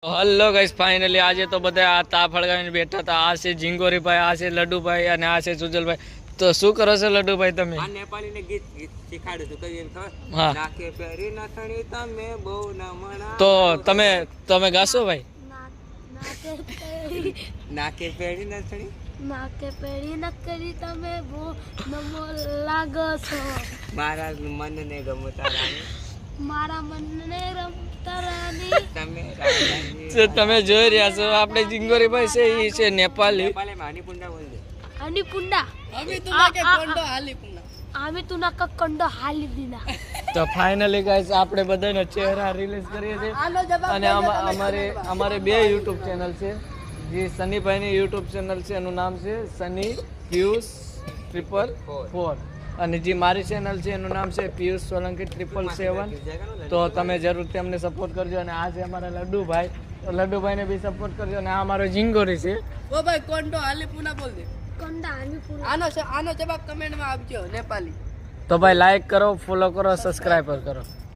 Hello guys, finally આજે તો બધા આ તાપ હળગાવીને બેઠા હતા. આ છે ઝીંગોરીભાઈ, આ છે લડ્ડુભાઈ અને આ છે સુજલભાઈ. તો શું કરો છો લડ્ડુભાઈ તમે? આ નેપાળીને ગીત શીખાડ્યું હતું કઈ એમ ખબર? હા. નાકે પેરી નથણી તમે બહુ નમણા. તો તમે ગાશો ભાઈ? નાકે પેરી નથણી નાકે પેરી નકરી તમે બહુ નમો લાગો છો. મારા મનને ગમો તારાની મારા મનને રમતા રાની. તમે રાજાની. તો તમે જોઈ રહ્યા છો આપણે ઝીંગોરીભાઈ છે, એ છે નેપાળી. નેપાળીમાં હાનીપુંડા બોલજે. आणि पुंडा आम्ही तुला काय कोंडो आली पुन्हा आम्ही तुला कंडो हाली दिला. તો ફાઇનલી ગાઈસ આપણે બધાનો ચહેરા રિલીઝ કરીએ છીએ અને અમારે બે યુટ્યુબ ચેનલ છે. જે સનીભાઈની યુટ્યુબ ચેનલ છે એનું નામ છે સની પિયુષ 444 અને જે મારી ચેનલ છે એનું નામ છે પિયુષ સોલંકી 777. તો તમે જરૂરથી અમને સપોર્ટ કરજો. અને આ છે અમારા લડ્ડુભાઈ, તો લડ્ડુભાઈને બી સપોર્ટ કરજો. અને આ અમારો ઝીંગોરી છે. ओ भाई कोंडो आली पुन्हा बोल दे कंडा आम्ही पुन्हा आनो जवाब कमेंट में आपजो नेपाली. તો ભાઈ લાઈક કરો, ફોલો કરો, સબસ્ક્રાઈબ કરો.